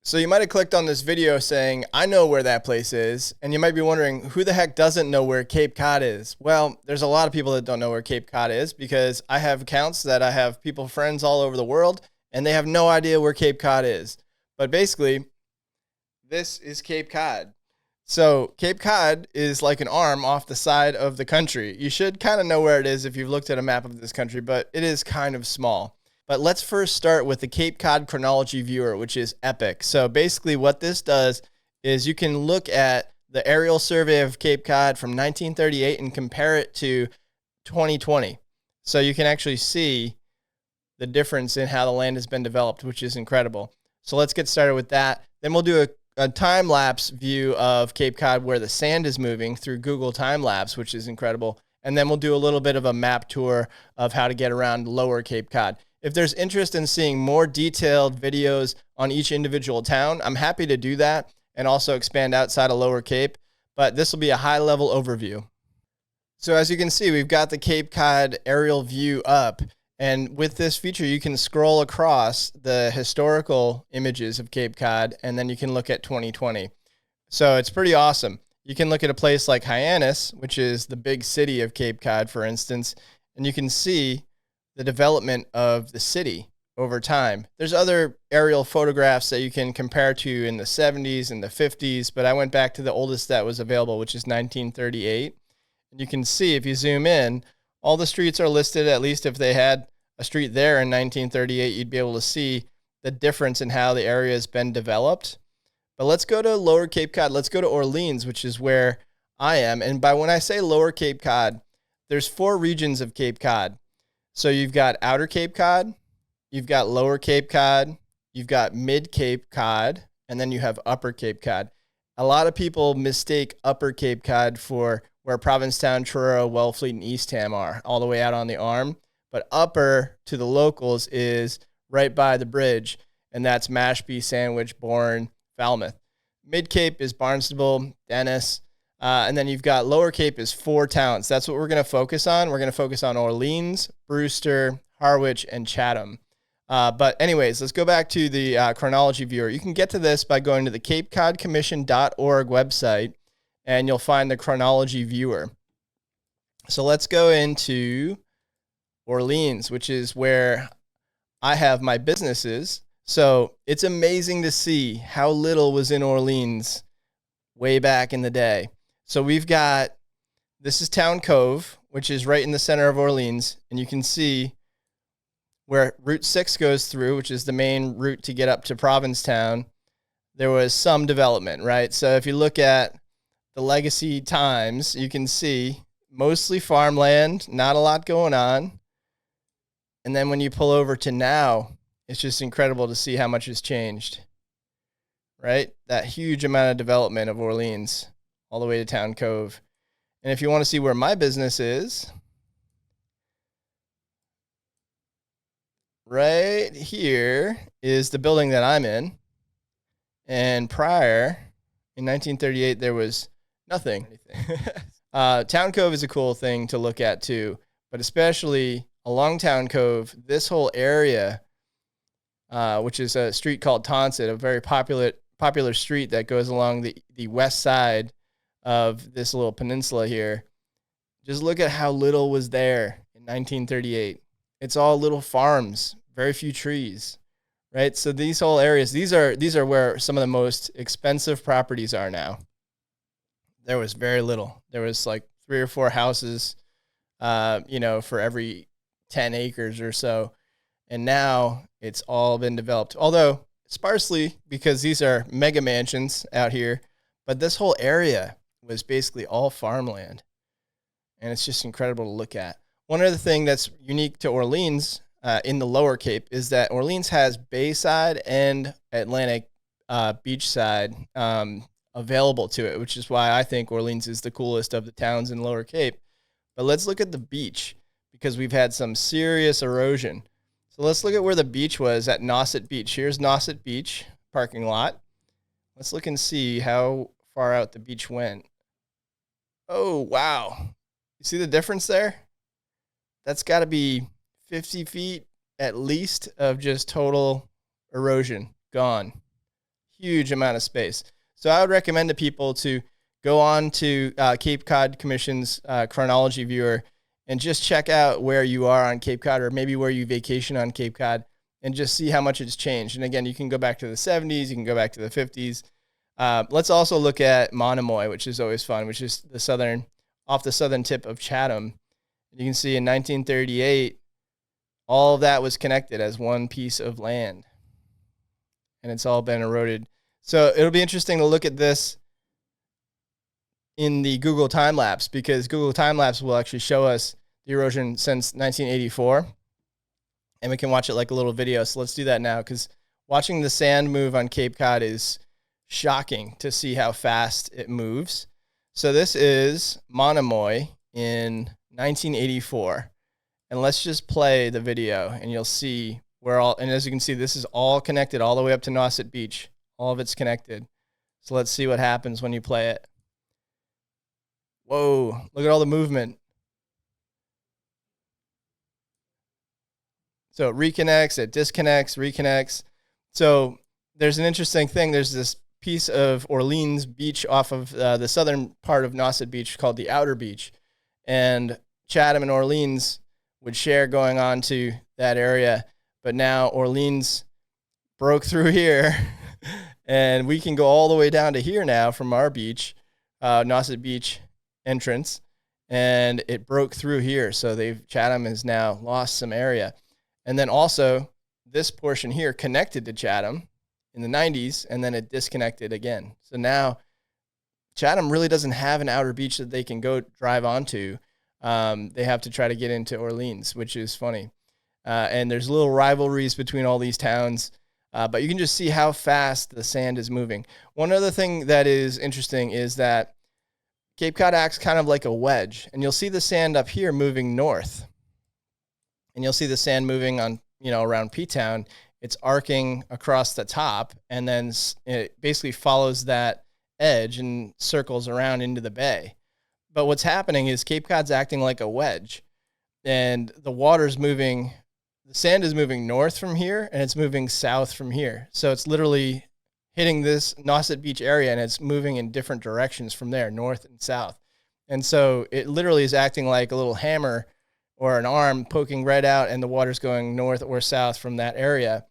So you might have clicked on this video saying, I know where that place is. And you might be wondering, who the heck doesn't know where Cape Cod is? Well, there's a lot of people that don't know where Cape Cod is because I have accounts that I have people, friends all over the world, and they have no idea where Cape Cod is. But basically, this is Cape Cod. So Cape Cod is like an arm off the side of the country. You should kind of know where it is if you've looked at a map of this country, but it is kind of small. But let's first start with the Cape Cod chronology viewer, which is epic. So basically what this does is you can look at the aerial survey of Cape Cod from 1938 and compare it to 2020. So you can actually see the difference in how the land has been developed, which is incredible. So let's get started with that. Then we'll do a time-lapse view of Cape Cod where the sand is moving through Google Time-Lapse, which is incredible. And then we'll do a little bit of a map tour of how to get around Lower Cape Cod. If there's interest in seeing more detailed videos on each individual town, I'm happy to do that and also expand outside of Lower Cape, but this will be a high-level overview. So as you can see, we've got the Cape Cod aerial view up, and with this feature, you can scroll across the historical images of Cape Cod, and then you can look at 2020. So it's pretty awesome. You can look at a place like Hyannis, which is the big city of Cape Cod, for instance, and you can see the development of the city over time. There's other aerial photographs that you can compare to in the 70s and the 50s, but I went back to the oldest that was available, which is 1938. And you can see, if you zoom in, all the streets are listed. At least if they had a street there in 1938, you'd be able to see the difference in how the area has been developed. But let's go to Lower Cape Cod. Let's go to Orleans, which is where I am. And by when I say Lower Cape Cod, there's 4 regions of Cape Cod. So you've got Outer Cape Cod, you've got Lower Cape Cod, you've got Mid Cape Cod, and then you have Upper Cape Cod. A lot of people mistake Upper Cape Cod for where Provincetown, Truro, Wellfleet, and Eastham are, all the way out on the arm. But upper to the locals is right by the bridge, and that's Mashpee, Sandwich, Bourne, Falmouth. Mid Cape is Barnstable, Dennis, and then you've got Lower Cape is 4 towns. That's what we're going to focus on. We're going to focus on Orleans, Brewster, Harwich, and Chatham. But anyways, let's go back to the chronology viewer. You can get to this by going to the CapeCodCommission.org website, and you'll find the chronology viewer. So let's go into Orleans, which is where I have my businesses. So it's amazing to see how little was in Orleans way back in the day. So we've got, this is Town Cove, which is right in the center of Orleans, and you can see where Route 6 goes through, which is the main route to get up to Provincetown. There was some development, right? So if you look at the legacy times, you can see mostly farmland, not a lot going on. And then when you pull over to now, it's just incredible to see how much has changed, right? That huge amount of development of Orleans all the way to Town Cove. And if you want to see where my business is, right here is the building that I'm in. And prior, in 1938, there was nothing. Town Cove is a cool thing to look at too, but especially along Town Cove, this whole area, which is a street called Tonset, a very popular street that goes along the west side of this little peninsula here. Just look at how little was there in 1938. It's all little farms, very few trees, right? So these whole areas, these are where some of the most expensive properties are now. There was very little. There was like 3 or 4 houses, for every 10 acres or so. And now it's all been developed, although sparsely because these are mega mansions out here. But this whole area was basically all farmland. And it's just incredible to look at. One other thing that's unique to Orleans in the Lower Cape is that Orleans has Bayside and Atlantic beachside available to it, which is why I think Orleans is the coolest of the towns in Lower Cape. But let's look at the beach because we've had some serious erosion. So let's look at where the beach was at Nauset Beach. Here's Nauset Beach parking lot. Let's look and see how far out the beach went. Oh, wow. You see the difference there? That's got to be 50 feet at least of just total erosion gone. huge amount of space. So I would recommend to people to go on to Cape Cod Commission's chronology viewer and just check out where you are on Cape Cod, or maybe where you vacation on Cape Cod, and just see how much it's changed. And again, you can go back to the 70s, you can go back to the 50s. Let's also look at Monomoy, which is always fun, which is off the southern tip of Chatham. You can see in 1938, all of that was connected as one piece of land, and it's all been eroded. So it'll be interesting to look at this in the Google time lapse, because Google time lapse will actually show us the erosion since 1984, and we can watch it like a little video. So let's do that now, because watching the sand move on Cape Cod is shocking to see how fast it moves. So this is Monomoy in 1984, and let's just play the video and you'll see where all, and as you can see, this is all connected all the way up to Nauset Beach. All of it's connected. So let's see what happens when you play it. Whoa, look at all the movement. So it reconnects, it disconnects, reconnects. So there's an interesting thing. There's this piece of Orleans Beach off of the southern part of Nauset Beach called the Outer Beach. And Chatham and Orleans would share going on to that area. But now Orleans broke through here, and we can go all the way down to here now from our beach, Nauset Beach entrance, and it broke through here. So Chatham has now lost some area. And then also this portion here connected to Chatham in the 90s, and then it disconnected again. So now Chatham really doesn't have an outer beach that they can go drive onto. They have to try to get into Orleans, which is funny. And there's little rivalries between all these towns, but you can just see how fast the sand is moving. One other thing that is interesting is that Cape Cod acts kind of like a wedge, and you'll see the sand up here moving north, and you'll see the sand moving on, around P-Town. It's arcing across the top, and then it basically follows that edge and circles around into the bay. But what's happening is Cape Cod's acting like a wedge, and the sand is moving north from here, and it's moving south from here. So it's literally hitting this Nauset Beach area, and it's moving in different directions from there, north and south. And so it literally is acting like a little hammer or an arm poking right out, and the water's going north or south from that area.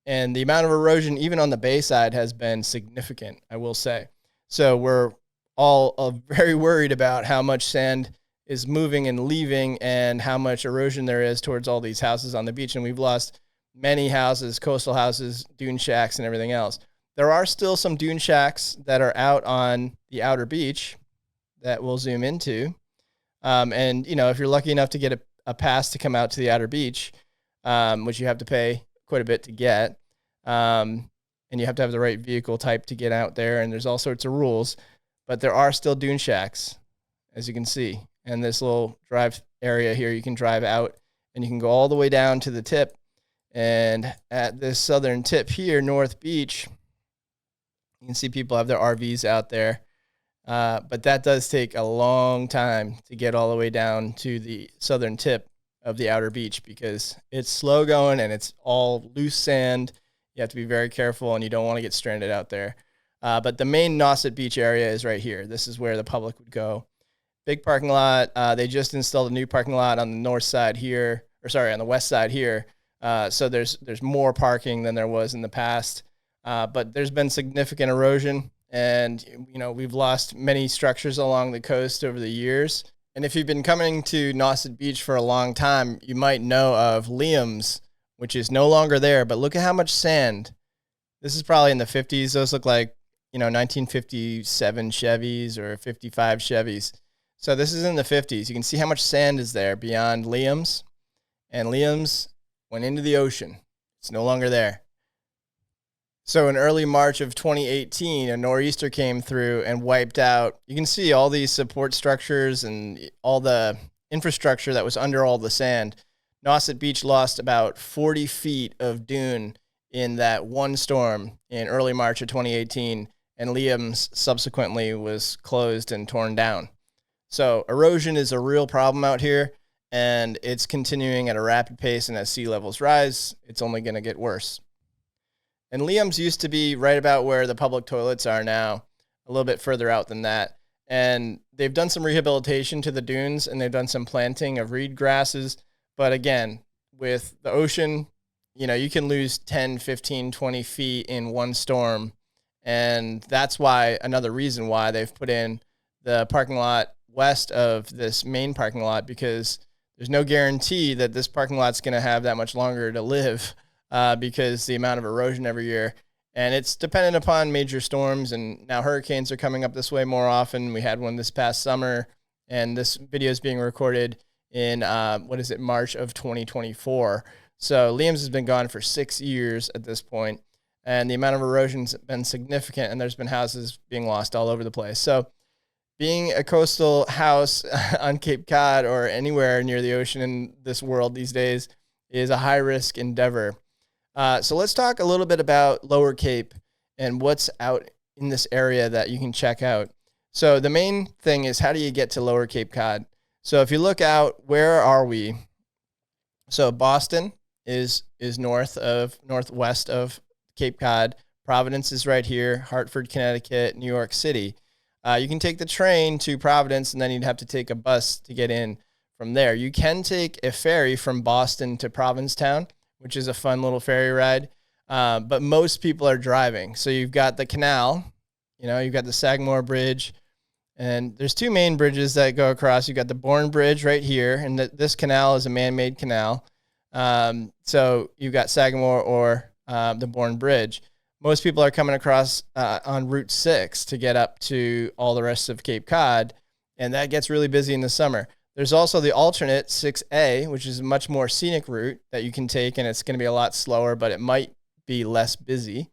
And the amount of erosion, even on the bay side, has been significant, I will say. So we're all very worried about how much sand is moving and leaving, and how much erosion there is towards all these houses on the beach. And we've lost many houses, coastal houses, dune shacks, and everything else. There are still some dune shacks that are out on the outer beach that we'll zoom into. And, if you're lucky enough to get a pass to come out to the outer beach, which you have to pay quite a bit to get, and you have to have the right vehicle type to get out there, and there's all sorts of rules, but there are still dune shacks, as you can see. And this little drive area here, you can drive out, and you can go all the way down to the tip. And at this southern tip here, North Beach, you can see people have their RVs out there. But that does take a long time to get all the way down to the southern tip of the outer beach, because it's slow going and it's all loose sand. You have to be very careful, and you don't want to get stranded out there. But the main Nauset Beach area is right here. This is where the public would go. Big parking lot. They just installed a new parking lot on the north side here, on the west side here. So there's more parking than there was in the past. But there's been significant erosion, and we've lost many structures along the coast over the years. And if you've been coming to Nauset Beach for a long time, you might know of Liam's, which is no longer there. But look at how much sand. This is probably in the 50s. Those look like 1957 Chevys or 55 Chevys. So this is in the 50s. You can see how much sand is there beyond Liam's, and Liam's went into the ocean. It's no longer there. So in early March of 2018, a nor'easter came through and wiped out. You can see all these support structures and all the infrastructure that was under all the sand. Nauset Beach lost about 40 feet of dune in that one storm in early March of 2018, and Liam's subsequently was closed and torn down. So erosion is a real problem out here, and it's continuing at a rapid pace, and as sea levels rise, it's only going to get worse. And Liam's used to be right about where the public toilets are now, a little bit further out than that. And they've done some rehabilitation to the dunes, and they've done some planting of reed grasses. But again, with the ocean, you can lose 10, 15, 20 feet in one storm. And that's why, another reason why they've put in the parking lot west of this main parking lot, because there's no guarantee that this parking lot's going to have that much longer to live, because the amount of erosion every year. And it's dependent upon major storms, and now hurricanes are coming up this way more often. We had one this past summer, and this video is being recorded in, March of 2024. So Liam's has been gone for 6 years at this point, and the amount of erosion's been significant, and there's been houses being lost all over the place. So being a coastal house on Cape Cod or anywhere near the ocean in this world these days is a high-risk endeavor. So let's talk a little bit about Lower Cape and what's out in this area that you can check out. So the main thing is, how do you get to Lower Cape Cod? So if you look out, where are we? So Boston is northwest of Cape Cod. Providence is right here. Hartford, Connecticut, New York City. You can take the train to Providence, and then you'd have to take a bus to get in from there. You can take a ferry from Boston to Provincetown, which is a fun little ferry ride. But most people are driving. So you've got the canal, you've got the Sagamore Bridge, and there's two main bridges that go across. You've got the Bourne Bridge right here, and this canal is a man-made canal. So you've got Sagamore or the Bourne Bridge. Most people are coming across on Route 6 to get up to all the rest of Cape Cod, and that gets really busy in the summer. There's also the alternate 6A, which is a much more scenic route that you can take, and it's going to be a lot slower, but it might be less busy.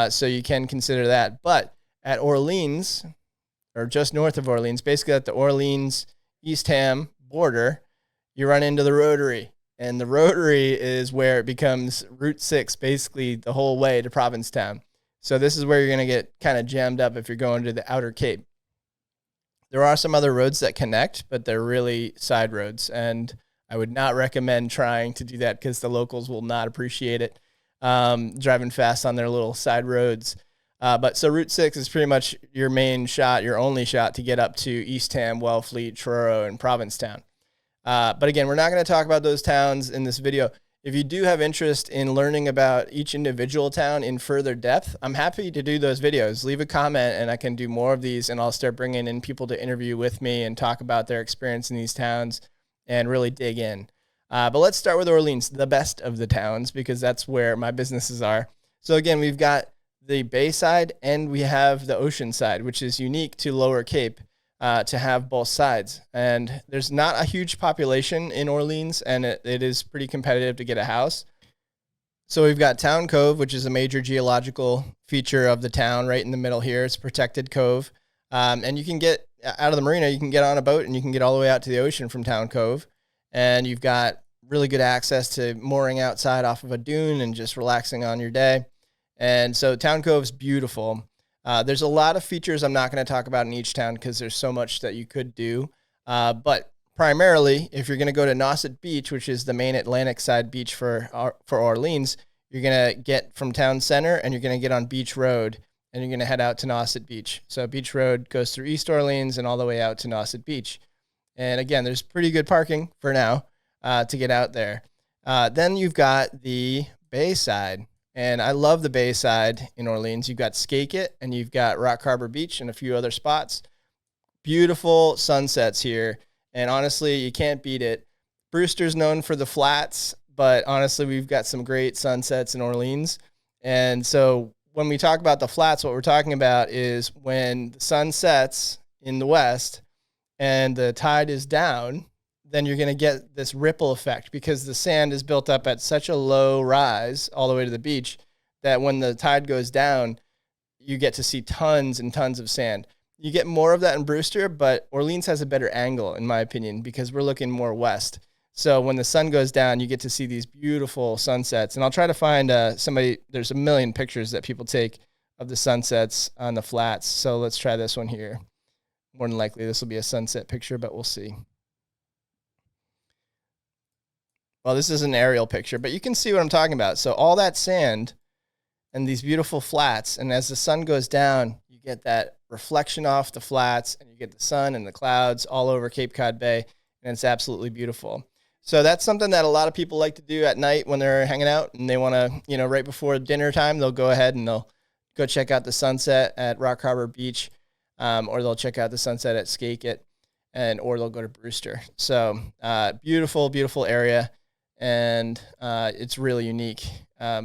So you can consider that. But at Orleans, or just north of Orleans, basically at the Orleans-Eastham border, you run into the Rotary. And the Rotary is where it becomes Route 6, basically the whole way to Provincetown. So this is where you're going to get kind of jammed up if you're going to the Outer Cape. There are some other roads that connect, but they're really side roads, and I would not recommend trying to do that because the locals will not appreciate it, driving fast on their little side roads. But so Route 6 is pretty much your main shot, your only shot to get up to Eastham, Wellfleet, Truro, and Provincetown. But again, we're not going to talk about those towns in this video. If you do have interest in learning about each individual town in further depth, I'm happy to do those videos. Leave a comment and I can do more of these, and I'll start bringing in people to interview with me and talk about their experience in these towns and really dig in. But let's start with Orleans, the best of the towns, because that's where my businesses are. So again, we've got the Bay side and we have the ocean side, which is unique to Lower Cape. To have both sides. And there's not a huge population in Orleans, and it is pretty competitive to get a house. So we've got Town Cove, which is a major geological feature of the town right in the middle here. It's a protected cove. And you can get out of the marina, you can get on a boat and you can get all the way out to the ocean from Town Cove. And you've got really good access to mooring outside off of a dune and just relaxing on your day. And so Town Cove's beautiful. There's a lot of features I'm not going to talk about in each town because there's so much that you could do. But primarily, if you're going to go to Nauset Beach, which is the main Atlantic side beach for Orleans, you're going to get from town center and you're going to get on Beach Road and you're going to head out to Nauset Beach. So Beach Road goes through East Orleans and all the way out to Nauset Beach. And again, there's pretty good parking for now to get out there. Then you've got the Bay side. And I love the Bay side in Orleans. You've got Skakit and you've got Rock Harbor Beach and a few other spots. Beautiful sunsets here. And honestly, you can't beat it. Brewster's known for the flats, but honestly, we've got some great sunsets in Orleans. And so when we talk about the flats, what we're talking about is when the sun sets in the west and the tide is down, then you're going to get this ripple effect because the sand is built up at such a low rise all the way to the beach that when the tide goes down, you get to see tons and tons of sand. You get more of that in Brewster, but Orleans has a better angle, in my opinion, because we're looking more west. So when the sun goes down, you get to see these beautiful sunsets. And I'll try to find there's a million pictures that people take of the sunsets on the flats. So let's try this one here. More than likely, this will be a sunset picture, but we'll see. Well, this is an aerial picture, but you can see what I'm talking about. So all that sand and these beautiful flats. And as the sun goes down, you get that reflection off the flats, and you get the sun and the clouds all over Cape Cod Bay, and it's absolutely beautiful. So that's something that a lot of people like to do at night when they're hanging out and they want to, right before dinner time, they'll go ahead and they'll go check out the sunset at Rock Harbor Beach, or they'll check out the sunset at Skakit, or they'll go to Brewster. So beautiful, beautiful area, and it's really unique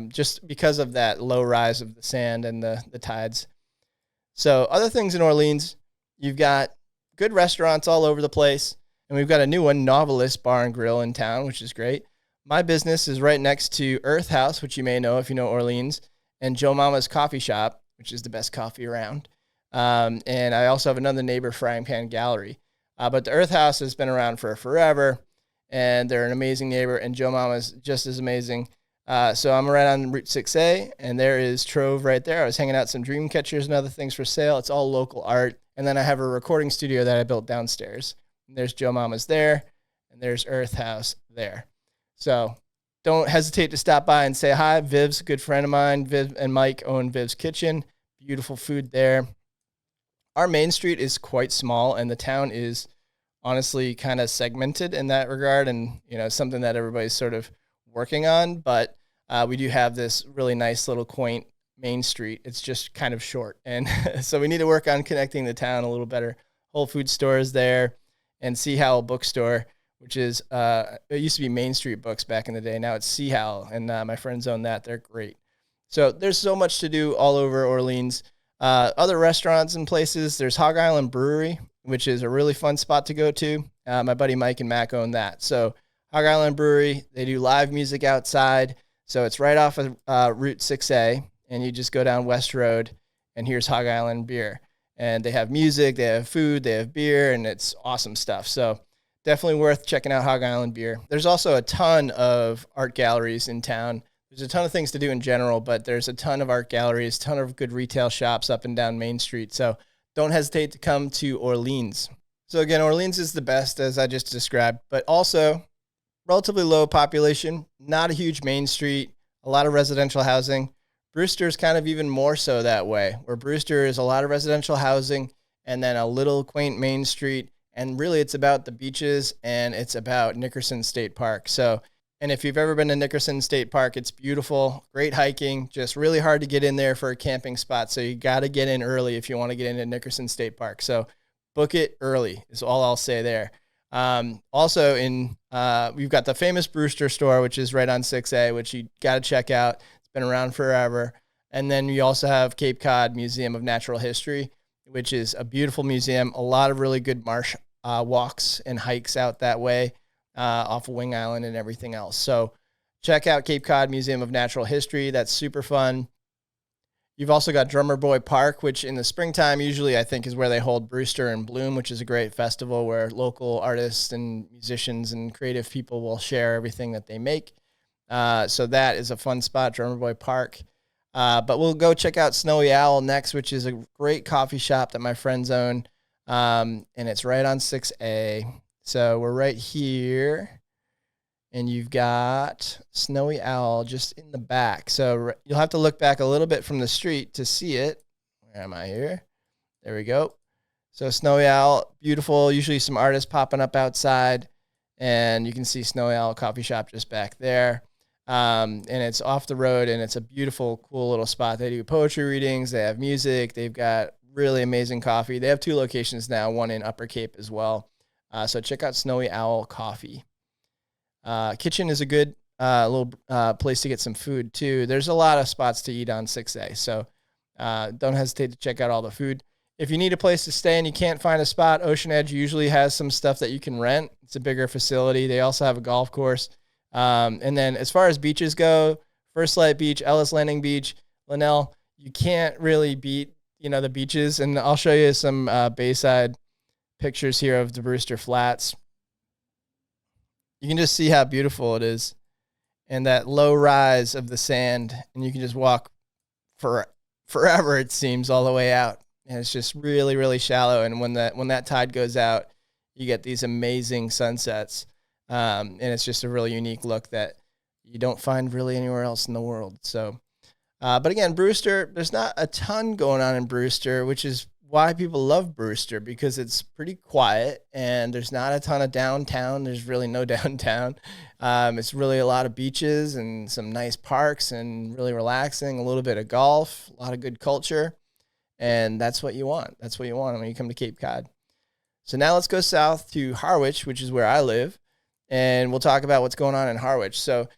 just because of that low rise of the sand and the tides. So other things in Orleans, you've got good restaurants all over the place. And we've got a new one, Novelist Bar and Grill in town, which is great. My business is right next to Earth House, which you may know if you know Orleans, and Joe Mama's Coffee Shop, which is the best coffee around. And I also have another neighbor, Frying Pan Gallery. But the Earth House has been around for forever, and they're an amazing neighbor, and Joe Mama's just as amazing. So I'm right on Route 6A, and there is Trove right there. I was hanging out some dream catchers and other things for sale. It's all local art. And then I have a recording studio that I built downstairs. And there's Joe Mama's there, and there's Earth House there. So don't hesitate to stop by and say hi. Viv's a good friend of mine. Viv and Mike own Viv's Kitchen. Beautiful food there. Our main street is quite small, and the town is honestly kind of segmented in that regard, and something that everybody's sort of working on. But we do have this really nice little quaint main street. It's just kind of short, and so we need to work on connecting the town a little better. Whole Food store is there. And Sea Howell Bookstore, which is, it used to be Main Street Books back in the day. Now it's Sea Howell, and my friends own that. They're great. So there's so much to do all over Orleans. Other restaurants and places, there's Hog Island Brewery, which is a really fun spot to go to. My buddy Mike and Mac own that. So Hog Island Brewery, they do live music outside. So it's right off of Route 6A, and you just go down West Road, and here's Hog Island Beer. And they have music, they have food, they have beer, and it's awesome stuff. So definitely worth checking out Hog Island Beer. There's also a ton of art galleries in town. There's a ton of things to do in general, but there's a ton of art galleries, ton of good retail shops up and down Main Street. So don't hesitate to come to Orleans. So again, Orleans is the best, as I just described, but also relatively low population, not a huge main street, a lot of residential housing. Brewster is kind of even more so that way, where Brewster is a lot of residential housing and then a little quaint main street. And really it's about the beaches and it's about Nickerson State Park. So, and if you've ever been to Nickerson State Park, it's beautiful, great hiking, just really hard to get in there for a camping spot. So you got to get in early if you want to get into Nickerson State Park. So book it early is all I'll say there. Also we've got the famous Brewster store, which is right on 6A, which you got to check out. Been around forever. And then we also have Cape Cod Museum of Natural History, which is a beautiful museum. A lot of really good marsh walks and hikes out that way off of Wing Island and everything else. So check out Cape Cod Museum of Natural History. That's super fun. You've also got Drummer Boy Park, which in the springtime usually I think is where they hold Brewster and Bloom, which is a great festival where local artists and musicians and creative people will share everything that they make. So that is a fun spot, Drummer Boy Park. But we'll go check out Snowy Owl next, which is a great coffee shop that my friends own. And it's right on 6A. So we're right here. And you've got Snowy Owl just in the back. So you'll have to look back a little bit from the street to see it. Where am I here? There we go. So Snowy Owl, beautiful. Usually some artists popping up outside. And you can see Snowy Owl Coffee Shop just back there. And it's off the road, and it's a beautiful, cool little spot. They do poetry readings. They have music. They've got really amazing coffee. They have 2 locations now, one in Upper Cape as well. So check out Snowy Owl Coffee. Kitchen is a good little place to get some food, too. There's a lot of spots to eat on 6A, so don't hesitate to check out all the food. If you need a place to stay and you can't find a spot, Ocean Edge usually has some stuff that you can rent. It's a bigger facility. They also have a golf course. And then as far as beaches go, First Light Beach, Ellis Landing Beach, Linnell, you can't really beat, the beaches. And I'll show you some Bayside pictures here of the Brewster Flats. You can just see how beautiful it is and that low rise of the sand. And you can just walk forever, it seems, all the way out. And it's just really, really shallow. And when that tide goes out, you get these amazing sunsets. And it's just a really unique look that you don't find really anywhere else in the world. So But again, Brewster, there's not a ton going on in Brewster, which is why people love Brewster, because it's pretty quiet and there's not a ton of downtown. There's really no downtown. It's really a lot of beaches and some nice parks and really relaxing, a little bit of golf, a lot of good culture. And that's what you want. That's what you want when you come to Cape Cod. So now let's go south to Harwich, which is where I live, and we'll talk about what's going on in Harwich. So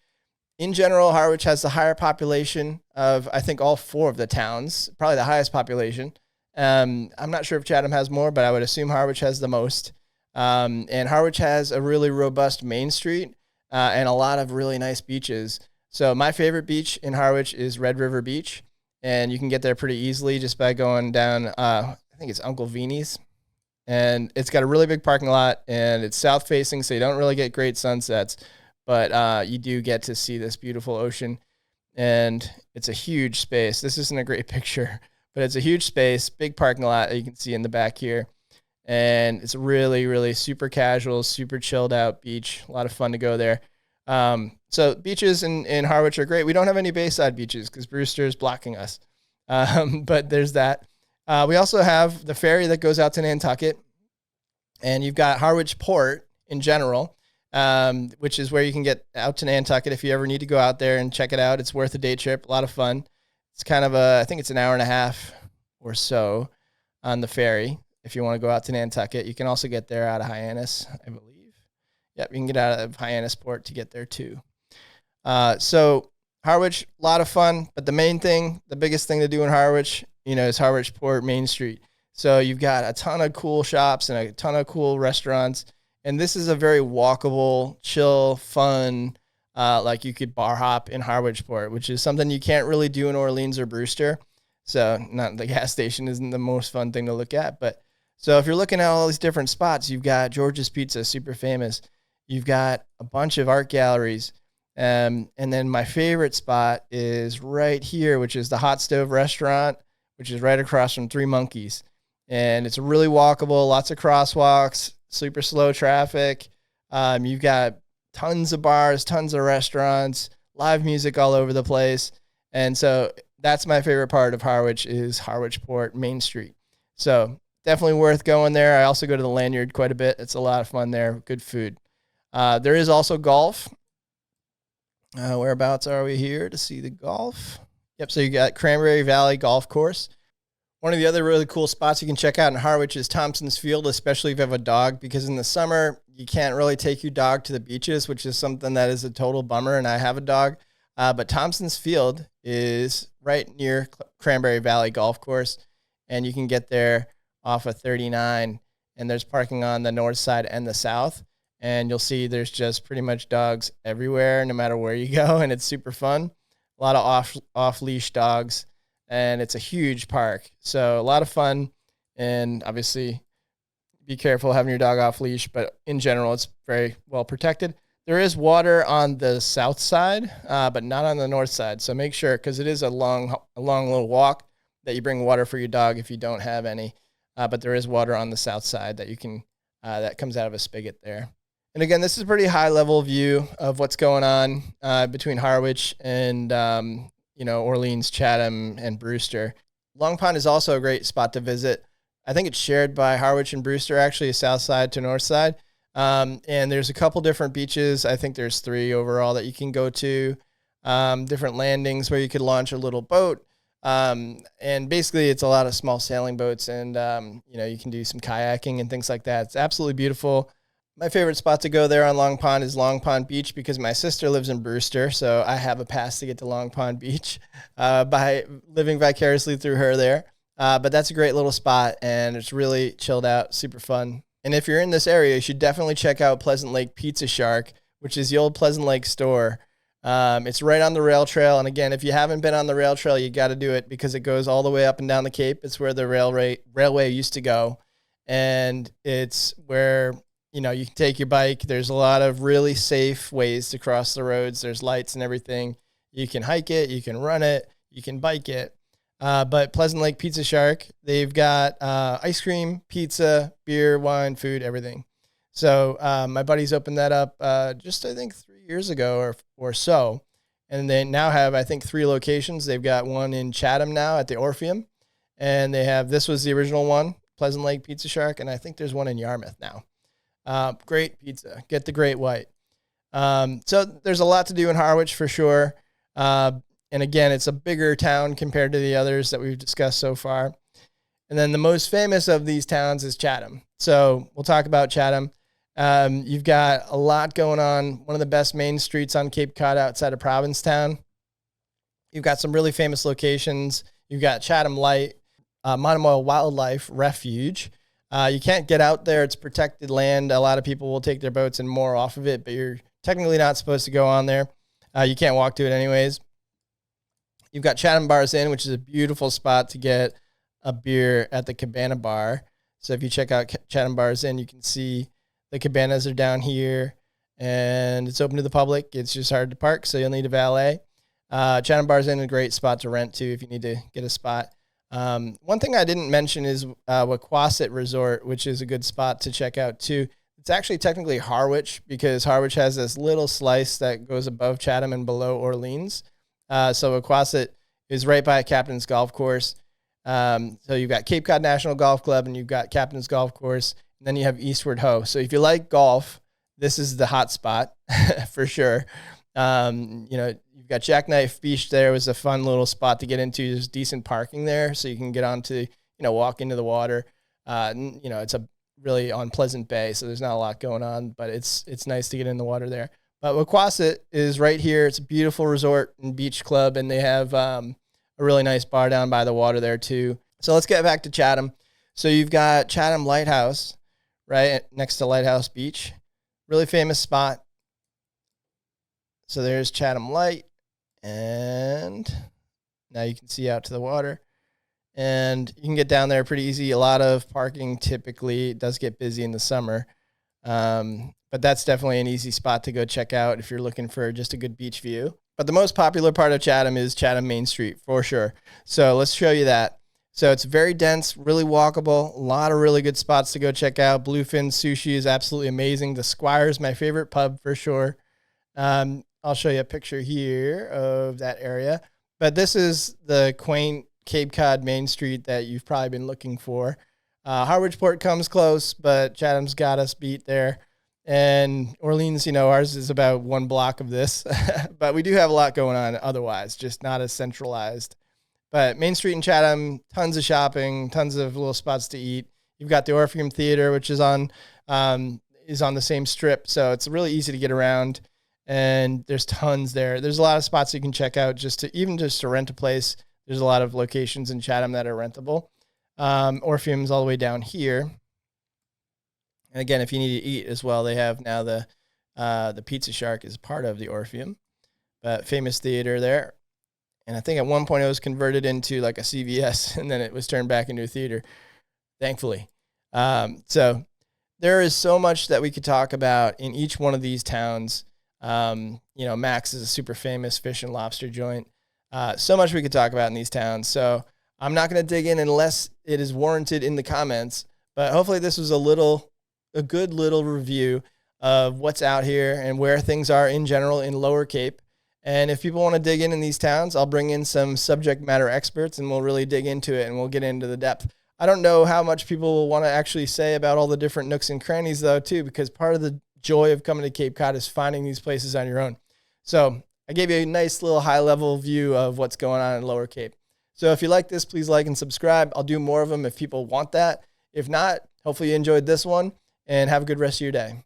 in general, Harwich has the higher population of, I think, all four of the towns, probably the highest population. I'm not sure if Chatham has more, but I would assume Harwich has the most. And Harwich has a really robust main street and a lot of really nice beaches. So my favorite beach in Harwich is Red River Beach, and you can get there pretty easily just by going down, I think it's Uncle Vini's. And it's got a really big parking lot, and it's south facing, so you don't really get great sunsets, but you do get to see this beautiful ocean, and it's a huge space. This isn't a great picture, but it's a huge space, big parking lot that you can see in the back here. And it's really, really super casual, super chilled out beach. A lot of fun to go there. So beaches in Harwich are great. We don't have any Bayside beaches because Brewster is blocking us. But there's that. We also have the ferry that goes out to Nantucket, and you've got Harwich Port in general, which is where you can get out to Nantucket if you ever need to go out there and check it out. It's worth a day trip, a lot of fun. It's kind of I think it's an hour and a half or so on the ferry if you want to go out to Nantucket. You can also get there out of Hyannis, I believe. Yep, you can get out of Hyannis Port to get there too. So Harwich, a lot of fun, but the main thing, the biggest thing to do in Harwich, is Harwich Port Main Street. So you've got a ton of cool shops and a ton of cool restaurants. And this is a very walkable, chill, fun, like you could bar hop in Harwich Port, which is something you can't really do in Orleans or Brewster. So not the gas station isn't the most fun thing to look at. But so if you're looking at all these different spots, you've got George's Pizza, super famous. You've got a bunch of art galleries. And then my favorite spot is right here, which is the Hot Stove Restaurant, which is right across from Three Monkeys. And it's really walkable, lots of crosswalks, super slow traffic. You've got tons of bars, tons of restaurants, live music all over the place. And so that's my favorite part of Harwich is Harwich Port Main Street. So definitely worth going there. I also go to the Lanyard quite a bit. It's a lot of fun there. Good food. There is also golf. Whereabouts are we here to see the golf? Yep, so you got Cranberry Valley Golf Course. One of the other really cool spots you can check out in Harwich is Thompson's Field, especially if you have a dog, because in the summer, you can't really take your dog to the beaches, which is something that is a total bummer, and I have a dog. But Thompson's Field is right near Cranberry Valley Golf Course, and you can get there off of 39, and there's parking on the north side and the south, and you'll see there's just pretty much dogs everywhere, no matter where you go, and it's super fun. A lot of off-leash dogs, and it's a huge park. So a lot of fun, and obviously be careful having your dog off leash, but in general, it's very well protected. There is water on the south side, but not on the north side. So make sure, because it is a long little walk, that you bring water for your dog if you don't have any. But there is water on the south side that you can that comes out of a spigot there. And again, this is a pretty high level view of what's going on between Harwich and Orleans, Chatham, and Brewster. Long Pond is also a great spot to visit. I think it's shared by Harwich and Brewster, actually, south side to north side. And there's a couple different beaches. I think there's 3 overall that you can go to. Different landings where you could launch a little boat. And basically, it's a lot of small sailing boats, and you can do some kayaking and things like that. It's absolutely beautiful. My favorite spot to go there on Long Pond is Long Pond Beach because my sister lives in Brewster, so I have a pass to get to Long Pond Beach by living vicariously through her there. But that's a great little spot, and it's really chilled out, super fun. And if you're in this area, you should definitely check out Pleasant Lake Pizza Shark, which is the old Pleasant Lake store. It's right on the rail trail, and again, if you haven't been on the rail trail, you got to do it because it goes all the way up and down the Cape. It's where the railway used to go, and it's where you can take your bike. There's a lot of really safe ways to cross the roads. There's lights and everything. You can hike it, you can run it, you can bike it. But Pleasant Lake Pizza Shark, they've got ice cream, pizza, beer, wine, food, everything. So my buddies opened that up just, I think, 3 years ago or so. And they now have, I think, 3 locations. They've got one in Chatham now at the Orpheum. And they have, this was the original one, Pleasant Lake Pizza Shark. And I think there's one in Yarmouth now. Great pizza. Get the Great White. So there's a lot to do in Harwich for sure. And again, it's a bigger town compared to the others that we've discussed so far. And then the most famous of these towns is Chatham. So we'll talk about Chatham. You've got a lot going on. One of the best main streets on Cape Cod outside of Provincetown. You've got some really famous locations. You've got Chatham Light, Monomoy Wildlife Refuge. You can't get out there. It's protected land. A lot of people will take their boats and moor off of it, but you're technically not supposed to go on there. You can't walk to it anyways. You've got Chatham Bars Inn, which is a beautiful spot to get a beer at the Cabana Bar. So if you check out Chatham Bars Inn, you can see the cabanas are down here, and it's open to the public. It's just hard to park, so you'll need a valet. Chatham Bars Inn is a great spot to rent to if you need to get a spot. One thing I didn't mention is Wequassett Resort, which is a good spot to check out too. It's actually technically Harwich because Harwich has this little slice that goes above Chatham and below Orleans. So Wequassett is right by Captain's Golf Course. So you've got Cape Cod National Golf Club and you've got Captain's Golf Course, and then you have Eastward Ho. So if you like golf, this is the hot spot for sure. You've got Jackknife Beach there. It was a fun little spot to get into. There's decent parking there, so you can get onto, walk into the water. It's a really unpleasant bay, so there's not a lot going on, but it's nice to get in the water there. But Wequassett is right here. It's a beautiful resort and beach club, and they have a really nice bar down by the water there too. So let's get back to Chatham. So you've got Chatham Lighthouse, right next to Lighthouse Beach. Really famous spot. So there's Chatham Light, and now you can see out to the water. And you can get down there pretty easy. A lot of parking typically. It does get busy in the summer. But that's definitely an easy spot to go check out if you're looking for just a good beach view. But the most popular part of Chatham is Chatham Main Street, for sure. So let's show you that. So it's very dense, really walkable, a lot of really good spots to go check out. Bluefin Sushi is absolutely amazing. The Squire is my favorite pub for sure. I'll show you a picture here of that area. But this is the quaint Cape Cod Main Street that you've probably been looking for. Harwich Port comes close, but Chatham's got us beat there. And Orleans, ours is about 1 block of this. But we do have a lot going on otherwise, just not as centralized. But Main Street in Chatham, tons of shopping, tons of little spots to eat. You've got the Orpheum Theater, which is on the same strip, so it's really easy to get around. And there's tons there. There's a lot of spots you can check out just to rent a place. There's a lot of locations in Chatham that are rentable. Orpheum's all the way down here. And again, if you need to eat as well, they have now the Pizza Shark is part of the Orpheum, but famous theater there. And I think at one point it was converted into like a CVS, and then it was turned back into a theater, thankfully. So there is so much that we could talk about in each one of these towns. Max is a super famous fish and lobster joint. So much we could talk about in these towns. So I'm not going to dig in unless it is warranted in the comments, but hopefully this was a good little review of what's out here and where things are in general in Lower Cape. And if people want to dig in these towns, I'll bring in some subject matter experts and we'll really dig into it and we'll get into the depth. I don't know how much people will want to actually say about all the different nooks and crannies though too, because part of the joy of coming to Cape Cod is finding these places on your own. So I gave you a nice little high level view of what's going on in Lower Cape. So if you like this, please like and subscribe. I'll do more of them if people want that. If not, hopefully you enjoyed this one and have a good rest of your day.